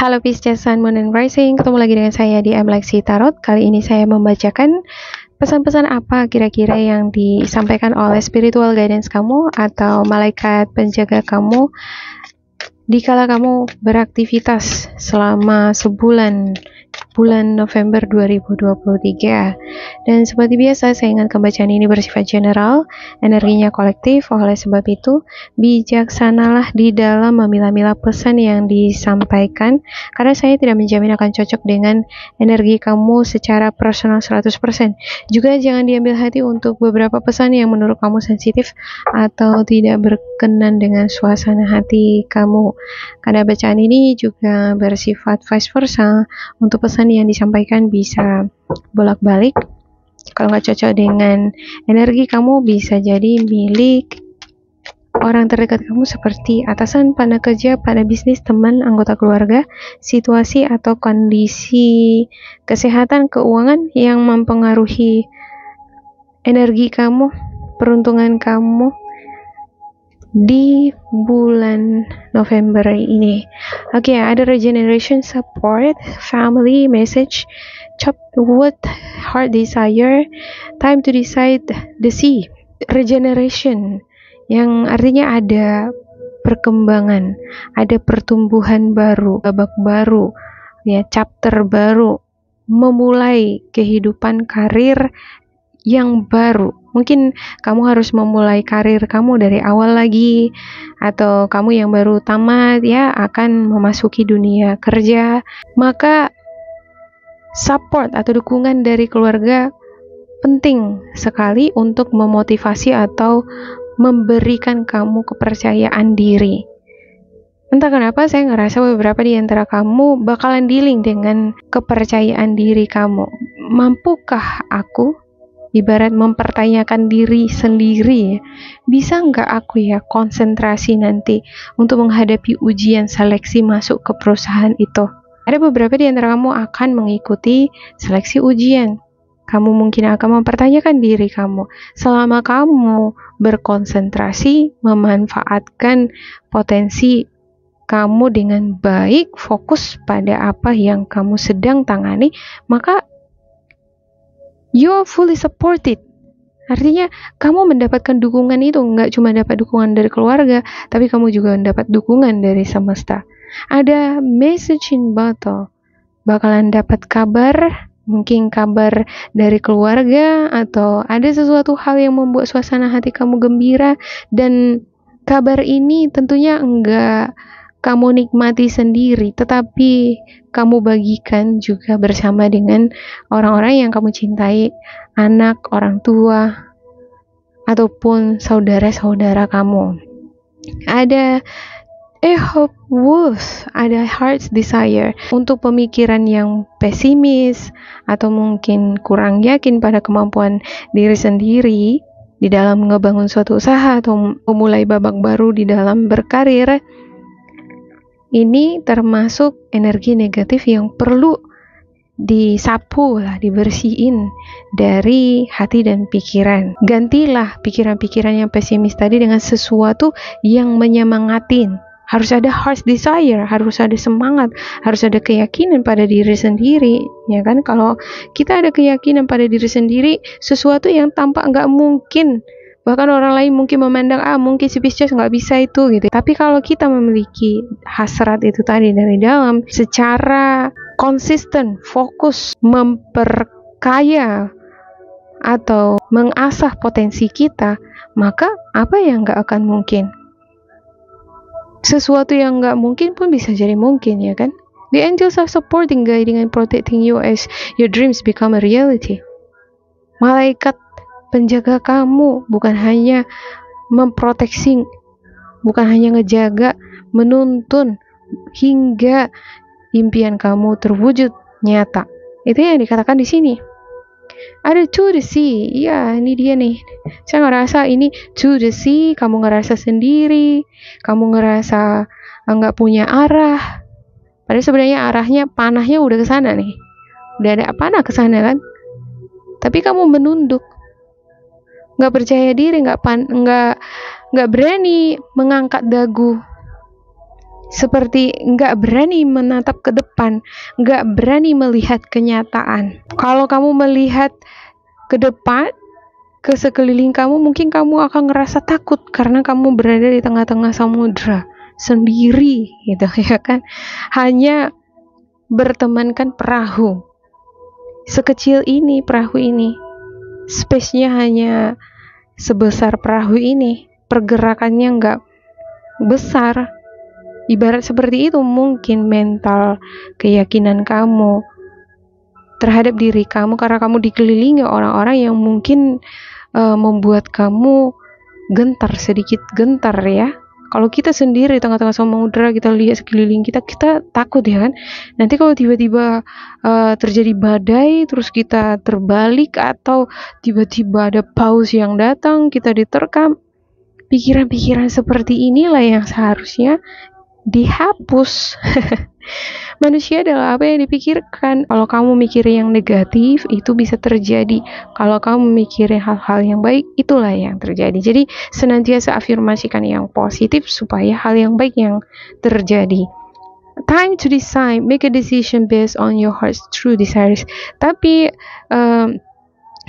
Halo Pisces, Sun, Moon, and Rising. Ketemu lagi dengan saya di Lexi Tarot. Kali ini saya membacakan pesan-pesan apa kira-kira yang disampaikan oleh spiritual guidance kamu atau malaikat penjaga kamu dikala kamu beraktivitas selama bulan November 2023. Dan seperti biasa, saya ingatkan bacaan ini bersifat general, energinya kolektif. Oleh sebab itu, bijaksanalah di dalam memilah-milah pesan yang disampaikan, karena saya tidak menjamin akan cocok dengan energi kamu secara personal 100%. Juga jangan diambil hati untuk beberapa pesan yang menurut kamu sensitif atau tidak berkenan dengan suasana hati kamu, karena bacaan ini juga bersifat vice versa. Untuk pesan yang disampaikan bisa bolak-balik. Kalau nggak cocok dengan energi kamu, bisa jadi milik orang terdekat kamu seperti atasan, partner kerja, partner bisnis, teman, anggota keluarga, situasi atau kondisi kesehatan keuangan yang mempengaruhi energi kamu, peruntungan kamu di bulan November ini. Oke, ada regeneration, support, family, message, chopped wood, heart desire, time to decide the sea. Regeneration yang artinya ada perkembangan, ada pertumbuhan baru, babak baru, ya, chapter baru, memulai kehidupan karir yang baru. Mungkin kamu harus memulai karir kamu dari awal lagi, atau kamu yang baru tamat ya akan memasuki dunia kerja. Maka support atau dukungan dari keluarga penting sekali untuk memotivasi atau memberikan kamu kepercayaan diri. Entah kenapa saya ngerasa beberapa di antara kamu bakalan dealing dengan kepercayaan diri kamu. Mampukah aku? Ibarat mempertanyakan diri sendiri, bisa nggak aku ya konsentrasi nanti untuk menghadapi ujian seleksi masuk ke perusahaan itu. Ada beberapa di antara kamu akan mengikuti seleksi ujian. Kamu mungkin akan mempertanyakan diri kamu. Selama kamu berkonsentrasi, memanfaatkan potensi kamu dengan baik, fokus pada apa yang kamu sedang tangani, maka you are fully supported. Artinya kamu mendapatkan dukungan itu, nggak cuma dapat dukungan dari keluarga, tapi kamu juga mendapat dukungan dari semesta. Ada message in bottle, bakalan dapat kabar, mungkin kabar dari keluarga, atau ada sesuatu hal yang membuat suasana hati kamu gembira, dan kabar ini tentunya enggak kamu nikmati sendiri, tetapi kamu bagikan juga bersama dengan orang-orang yang kamu cintai, anak, orang tua, ataupun saudara-saudara kamu. Ada hope wolf, ada heart's desire. Untuk pemikiran yang pesimis atau mungkin kurang yakin pada kemampuan diri sendiri di dalam ngebangun suatu usaha atau memulai babak baru di dalam berkarir, ini termasuk energi negatif yang perlu disapu lah, dibersihin dari hati dan pikiran. Gantilah pikiran-pikiran yang pesimis tadi dengan sesuatu yang menyemangatin. Harus ada heart desire, harus ada semangat, harus ada keyakinan pada diri sendiri, ya kan? Kalau kita ada keyakinan pada diri sendiri, sesuatu yang tampak nggak mungkin, bahkan orang lain mungkin memandang, mungkin si Pisces nggak bisa itu gitu. Tapi kalau kita memiliki hasrat itu tadi dari dalam, secara konsisten, fokus, memperkaya atau mengasah potensi kita, maka apa yang nggak akan mungkin? Sesuatu yang nggak mungkin pun bisa jadi mungkin, ya kan? The angels are supporting, guiding, and protecting you as your dreams become a reality. Malaikat penjaga kamu bukan hanya memproteksi, bukan hanya ngejaga, menuntun hingga impian kamu terwujud nyata. Itu yang dikatakan di sini. Ada to the sea, ya ini dia nih. Saya ngerasa ini to the sea, kamu ngerasa sendiri, kamu ngerasa nggak punya arah. Padahal sebenarnya arahnya, panahnya udah ke sana nih, udah ada panah ke sana kan. Tapi kamu menunduk, nggak percaya diri, nggak berani mengangkat dagu. seperti nggak berani menatap ke depan, nggak berani melihat kenyataan. Kalau kamu melihat ke depan, ke sekeliling kamu, mungkin kamu akan ngerasa takut karena kamu berada di tengah-tengah samudra sendiri gitu ya kan, hanya bertemankan perahu sekecil ini. Perahu ini space-nya hanya sebesar perahu ini, pergerakannya nggak besar. Ibarat seperti itu mungkin mental keyakinan kamu terhadap diri kamu, karena kamu dikelilingi orang-orang yang mungkin membuat kamu sedikit gentar ya. Kalau kita sendiri di tengah-tengah samudra, kita lihat sekeliling kita takut ya kan. Nanti kalau tiba-tiba terjadi badai, terus kita terbalik, atau tiba-tiba ada paus yang datang, kita diterkam. Pikiran-pikiran seperti inilah yang seharusnya dihapus. Manusia adalah apa yang dipikirkan. Kalau kamu mikir yang negatif, itu bisa terjadi. Kalau kamu mikir hal-hal yang baik, itulah yang terjadi. Jadi senantiasa afirmasikan yang positif supaya hal yang baik yang terjadi. Time to decide, make a decision based on your heart's true desires. Tapi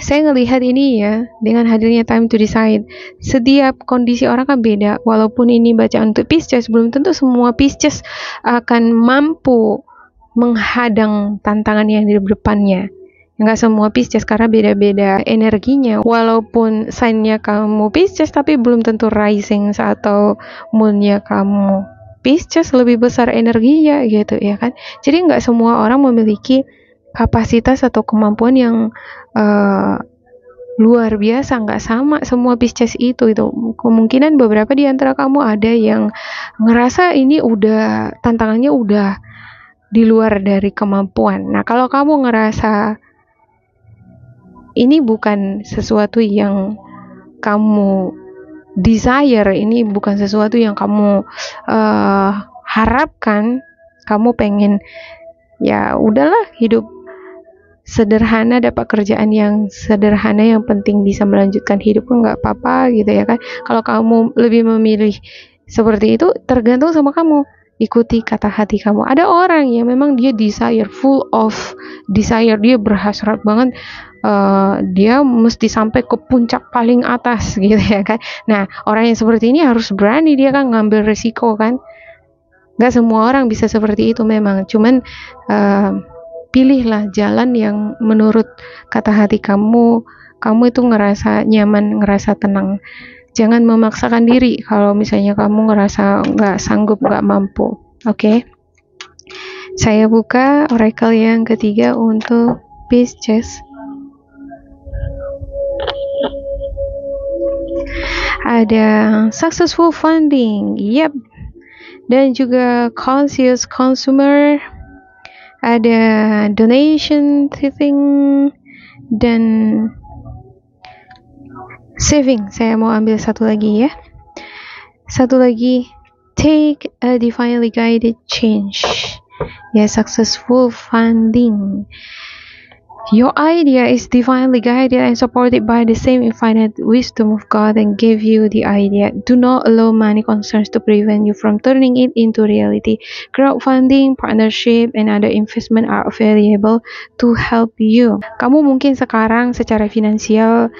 saya ngelihat ini ya, dengan hadirnya time to decide, setiap kondisi orang kan beda. Walaupun ini bacaan untuk Pisces, belum tentu semua Pisces akan mampu menghadang tantangan yang di depannya. Enggak semua Pisces, karena beda-beda energinya. Walaupun sign-nya kamu Pisces, tapi belum tentu rising atau moon-nya kamu Pisces lebih besar energinya gitu ya kan. Jadi enggak semua orang memiliki kapasitas atau kemampuan yang luar biasa, nggak sama semua Pisces itu kemungkinan beberapa di antara kamu ada yang ngerasa ini udah tantangannya udah di luar dari kemampuan. Nah, kalau kamu ngerasa ini bukan sesuatu yang kamu desire, ini bukan sesuatu yang kamu harapkan, kamu pengen ya udahlah hidup sederhana, dapat kerjaan yang sederhana, yang penting bisa melanjutkan hidup, nggak apa-apa gitu ya kan. Kalau kamu lebih memilih seperti itu, tergantung sama kamu. Ikuti kata hati kamu. Ada orang yang memang dia desire, full of desire, dia berhasrat banget, dia mesti sampai ke puncak paling atas gitu ya kan. Nah, orang yang seperti ini harus berani, dia kan ngambil resiko kan. Nggak semua orang bisa seperti itu memang, cuman pilihlah jalan yang menurut kata hati kamu itu ngerasa nyaman, ngerasa tenang. Jangan memaksakan diri kalau misalnya kamu ngerasa nggak sanggup, nggak mampu. Oke? Saya buka oracle yang ketiga untuk Pisces. Ada successful funding, yep. Dan juga conscious consumer. Ada donation, tithing, dan saving. Saya mau ambil satu lagi ya. Satu lagi, take a divinely guided change. Ya, successful funding. Your idea is divinely guided and supported by the same infinite wisdom of God and gave you the idea. Do not allow money concerns to prevent you from turning it into reality. Crowdfunding, partnership, and other investment are available to help you. Kamu mungkin sekarang secara finansial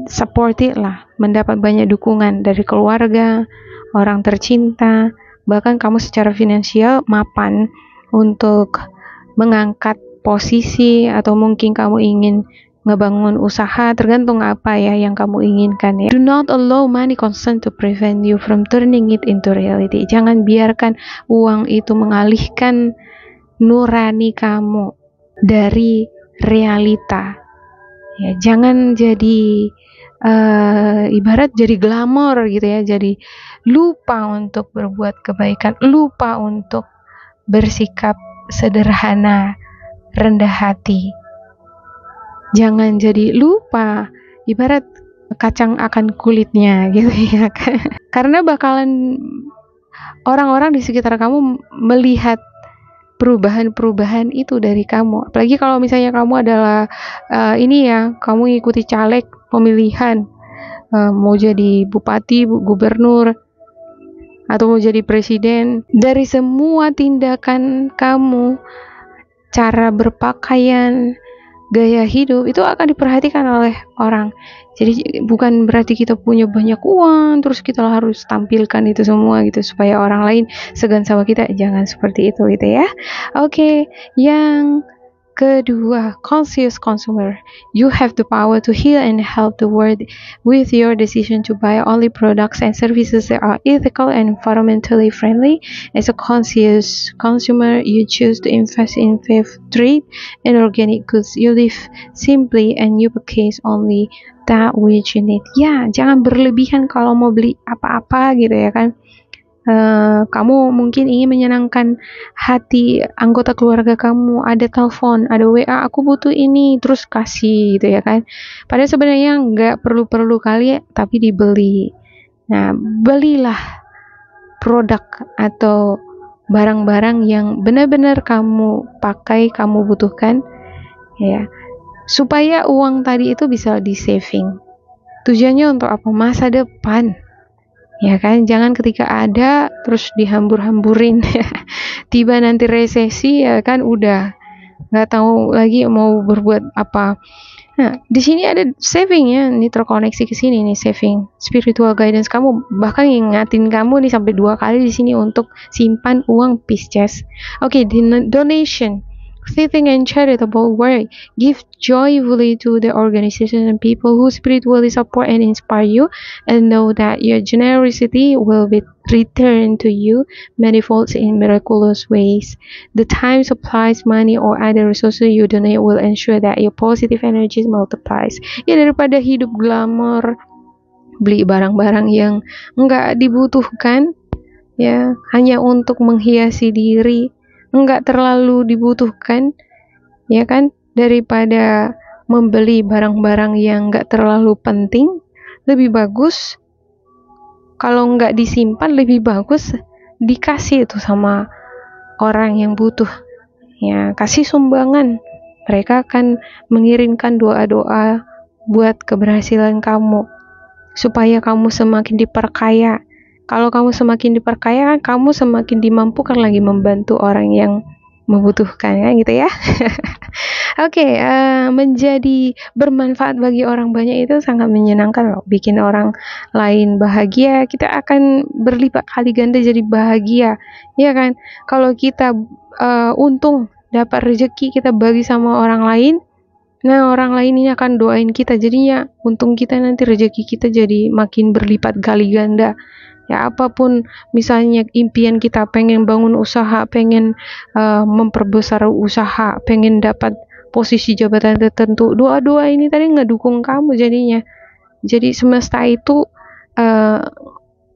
supported lah, mendapat banyak dukungan dari keluarga, orang tercinta, bahkan kamu secara finansial mapan untuk mengangkat posisi, atau mungkin kamu ingin ngebangun usaha, tergantung apa ya yang kamu inginkan ya. Do not allow money concern to prevent you from turning it into reality. Jangan biarkan uang itu mengalihkan nurani kamu dari realita. Ya, jangan jadi ibarat jadi glamor gitu ya, jadi lupa untuk berbuat kebaikan, lupa untuk bersikap sederhana, rendah hati. Jangan jadi lupa, ibarat kacang akan kulitnya gitu ya kan. Karena bakalan orang-orang di sekitar kamu melihat perubahan-perubahan itu dari kamu. Apalagi kalau misalnya kamu adalah kamu ikuti caleg pemilihan, mau jadi bupati, gubernur, atau mau jadi presiden, dari semua tindakan kamu, cara berpakaian, gaya hidup itu akan diperhatikan oleh orang. Jadi bukan berarti kita punya banyak uang terus kita harus tampilkan itu semua gitu supaya orang lain segan sama kita. Jangan seperti itu gitu ya. Oke, yang kedua, conscious consumer. You have the power to heal and help the world with your decision to buy only products and services that are ethical and environmentally friendly. As a conscious consumer, you choose to invest in fair trade and organic goods. You live simply and you purchase only that which you need. Ya, jangan berlebihan kalau mau beli apa-apa gitu ya kan. Kamu mungkin ingin menyenangkan hati anggota keluarga kamu, ada telepon, ada WA, aku butuh ini, terus kasih gitu ya kan. Padahal sebenarnya nggak perlu-perlu kali, tapi dibeli. Nah, belilah produk atau barang-barang yang benar-benar kamu pakai, kamu butuhkan, ya, supaya uang tadi itu bisa di saving. Tujuannya untuk apa? Masa depan. Ya kan, jangan ketika ada terus dihambur-hamburin. Tiba nanti resesi ya kan udah nggak tahu lagi mau berbuat apa. Nah, di sini ada saving ya, ini terkoneksi ke sini nih saving. Spiritual guidance kamu bahkan ngingatin kamu nih sampai 2 kali di sini untuk simpan uang Pisces. Oke, donation. Saving and charitable work. Give joyfully to the organization and people who spiritually support and inspire you, and know that your generosity will be returned to you manifold in miraculous ways. The time, supplies, money, or other resources you donate will ensure that your positive energy multiplies. Ya, daripada hidup glamor, beli barang-barang yang enggak dibutuhkan, ya, hanya untuk menghiasi diri, enggak terlalu dibutuhkan, ya kan, daripada membeli barang-barang yang enggak terlalu penting, lebih bagus kalau enggak disimpan, lebih bagus dikasih itu sama orang yang butuh, ya, kasih sumbangan. Mereka akan mengirimkan doa-doa buat keberhasilan kamu, supaya kamu semakin diperkaya. Kalau kamu semakin diperkaya, kan kamu semakin dimampukan lagi membantu orang yang membutuhkan, kan gitu ya. Oke, menjadi bermanfaat bagi orang banyak itu sangat menyenangkan loh. Bikin orang lain bahagia, kita akan berlipat kali ganda jadi bahagia, ya kan? Kalau kita untung dapat rezeki, kita bagi sama orang lain, nah orang lain ini akan doain kita, jadinya untung kita nanti rezeki kita jadi makin berlipat kali ganda. Ya, apapun misalnya impian kita, pengen bangun usaha, pengen memperbesar usaha, pengen dapat posisi jabatan tertentu, doa-doa ini tadi ngedukung kamu jadinya. Jadi semesta itu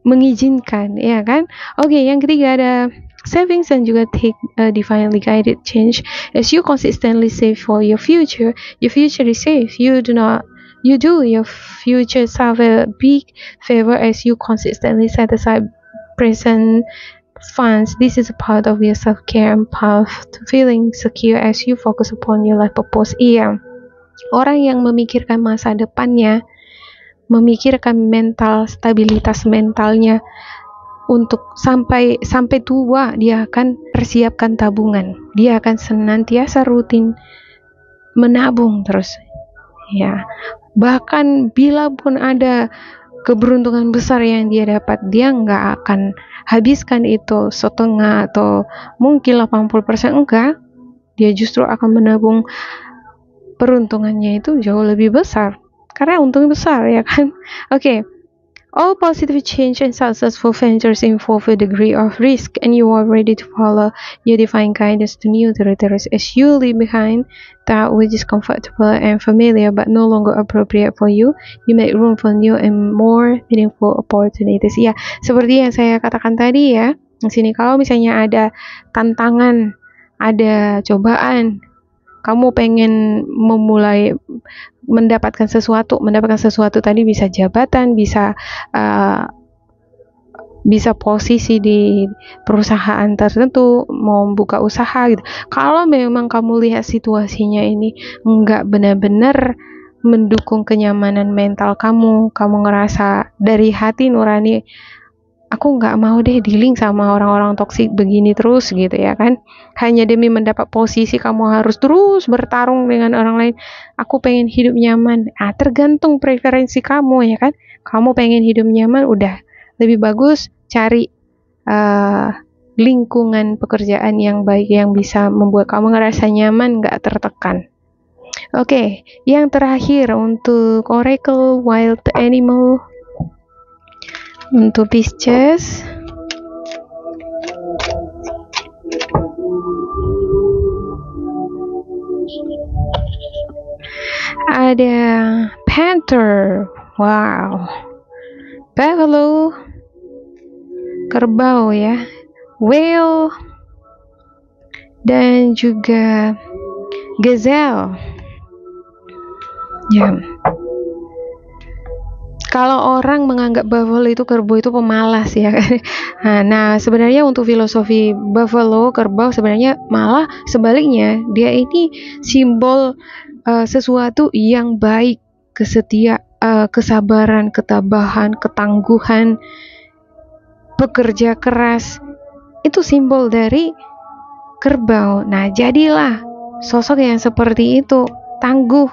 mengizinkan, ya kan? Oke, yang ketiga ada savings and juga take divinely guided change. As you consistently save for your future is safe. You do your future self a big favor as you consistently set aside present funds. This is a part of your self-care and path to feeling secure as you focus upon your life purpose. Iya, orang yang memikirkan masa depannya, memikirkan stabilitas mentalnya, untuk sampai tua, dia akan persiapkan tabungan. Dia akan senantiasa rutin menabung terus. Ya, bahkan bila pun ada keberuntungan besar yang dia dapat, dia nggak akan habiskan itu setengah atau mungkin 80%, enggak. Dia justru akan menabung peruntungannya itu jauh lebih besar, karena untungnya besar, ya kan? Oke. All positive change and successful ventures involve a degree of risk, and you are ready to follow your divine guidance to new territories as you leave behind that which is comfortable and familiar but no longer appropriate for you. You make room for new and more meaningful opportunities. Ya, seperti yang saya katakan tadi ya, di sini kalau misalnya ada tantangan, ada cobaan, kamu pengen memulai mendapatkan sesuatu tadi, bisa jabatan, bisa posisi di perusahaan tertentu, mau buka usaha gitu. Kalau memang kamu lihat situasinya ini enggak benar-benar mendukung kenyamanan mental kamu ngerasa dari hati nurani aku nggak mau deh dealing sama orang-orang toksik begini terus gitu ya kan. Hanya demi mendapat posisi kamu harus terus bertarung dengan orang lain. Aku pengen hidup nyaman. Tergantung preferensi kamu ya kan. Kamu pengen hidup nyaman, udah lebih bagus cari lingkungan pekerjaan yang baik yang bisa membuat kamu ngerasa nyaman, nggak tertekan. Oke, yang terakhir untuk Oracle Wild Animal untuk Pisces. Ada Panther, wow, Buffalo, kerbau ya, whale, dan juga gazelle. Ya. Kalau orang menganggap buffalo itu kerbau itu pemalas ya kan. Nah, sebenarnya untuk filosofi buffalo kerbau sebenarnya malah sebaliknya, dia ini simbol sesuatu yang baik, kesabaran, ketabahan, ketangguhan, bekerja keras. Itu simbol dari kerbau. Nah, jadilah sosok yang seperti itu, tangguh,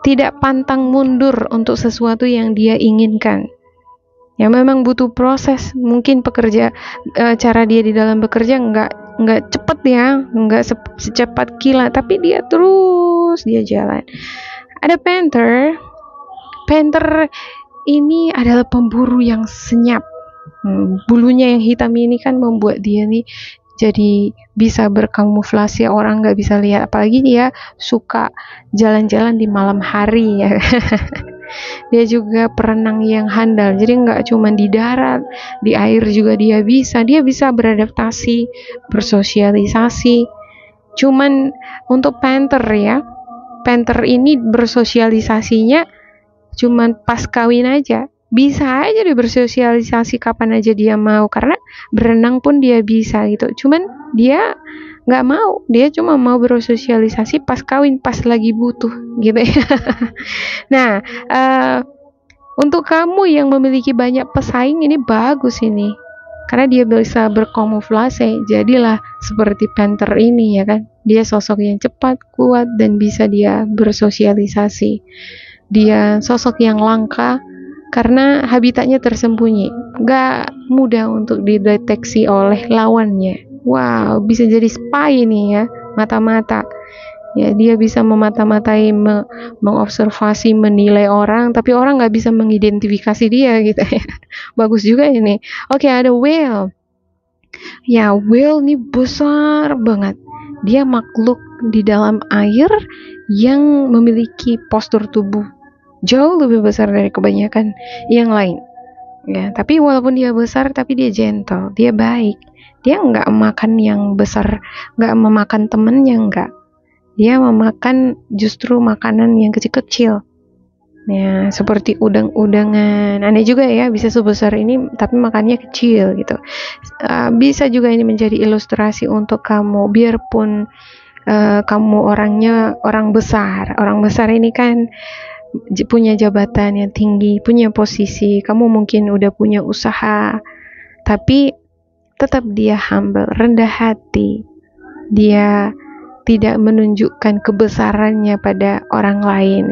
tidak pantang mundur untuk sesuatu yang dia inginkan. Ya memang butuh proses. Mungkin cara dia di dalam bekerja nggak cepat ya, nggak secepat kilat, tapi dia jalan. Ada Panther. Panther ini adalah pemburu yang senyap. Bulunya yang hitam ini kan membuat dia nih jadi bisa berkamuflase, orang nggak bisa lihat, apalagi dia suka jalan-jalan di malam hari ya. Dia juga perenang yang handal, jadi nggak cuma di darat, di air juga dia bisa beradaptasi, bersosialisasi. Cuman untuk Panther ya, Panther ini bersosialisasinya cuman pas kawin aja. Bisa aja dia bersosialisasi kapan aja dia mau, karena berenang pun dia bisa gitu. Cuman dia nggak mau, dia cuma mau bersosialisasi pas kawin, pas lagi butuh gitu ya. Nah, untuk kamu yang memiliki banyak pesaing ini bagus ini, karena dia bisa berkamuflase. Jadilah seperti Panther ini ya kan. Dia sosok yang cepat, kuat, dan bisa dia bersosialisasi. Dia sosok yang langka karena habitatnya tersembunyi, gak mudah untuk dideteksi oleh lawannya. Wow, bisa jadi spy nih ya, mata-mata. Ya, dia bisa memata-matai, mengobservasi, menilai orang, tapi orang gak bisa mengidentifikasi dia gitu ya. Bagus juga ini. Oke, ada whale. Ya, whale nih besar banget. Dia makhluk di dalam air yang memiliki postur tubuh jauh lebih besar dari kebanyakan yang lain ya. Tapi walaupun dia besar, tapi dia gentle, dia baik, dia nggak makan yang besar, nggak memakan temennya, nggak, dia memakan justru makanan yang kecil-kecil ya, seperti udang-udangan. Aneh juga ya, bisa sebesar ini tapi makannya kecil gitu. Bisa juga ini menjadi ilustrasi untuk kamu, biarpun kamu orangnya orang besar ini kan punya jabatan yang tinggi, punya posisi, kamu mungkin udah punya usaha, tapi tetap dia humble, rendah hati. Dia tidak menunjukkan kebesarannya pada orang lain.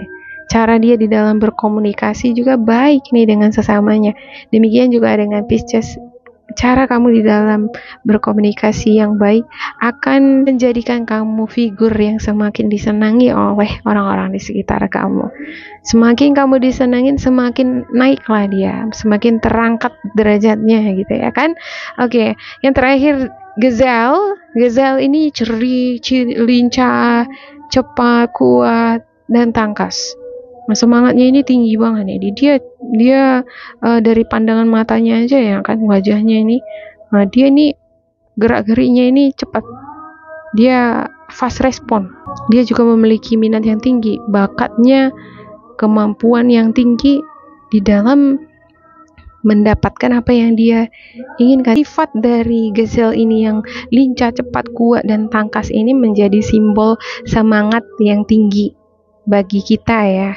Cara dia di dalam berkomunikasi juga baik nih dengan sesamanya. Demikian juga dengan Pisces. Cara kamu di dalam berkomunikasi yang baik akan menjadikan kamu figur yang semakin disenangi oleh orang-orang di sekitar kamu. Semakin kamu disenangin, semakin naiklah dia, semakin terangkat derajatnya gitu ya kan. Oke, yang terakhir gazelle. Gazelle ini cerdik, lincah, cepat, kuat, dan tangkas. Nah, semangatnya ini tinggi banget nih. Dia dari pandangan matanya aja ya kan, wajahnya ini. Nah, dia ini gerak-geriknya ini cepat. Dia fast respon. Dia juga memiliki minat yang tinggi, bakatnya, kemampuan yang tinggi di dalam mendapatkan apa yang dia inginkan. Sifat dari gazelle ini yang lincah, cepat, kuat, dan tangkas ini menjadi simbol semangat yang tinggi bagi kita ya.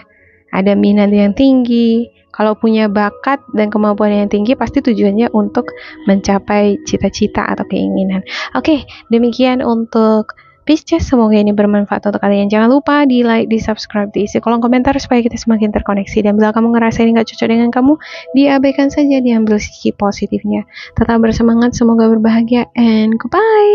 Ada minat yang tinggi, Kalau punya bakat dan kemampuan yang tinggi, pasti tujuannya untuk mencapai cita-cita atau keinginan. Oke, demikian untuk Pisces, semoga ini bermanfaat untuk kalian. Jangan lupa di like, di subscribe, diisi kolom komentar supaya kita semakin terkoneksi. Dan bila kamu ngerasa ini gak cocok dengan kamu, diabaikan saja, diambil sisi positifnya. Tetap bersemangat, semoga berbahagia, and goodbye!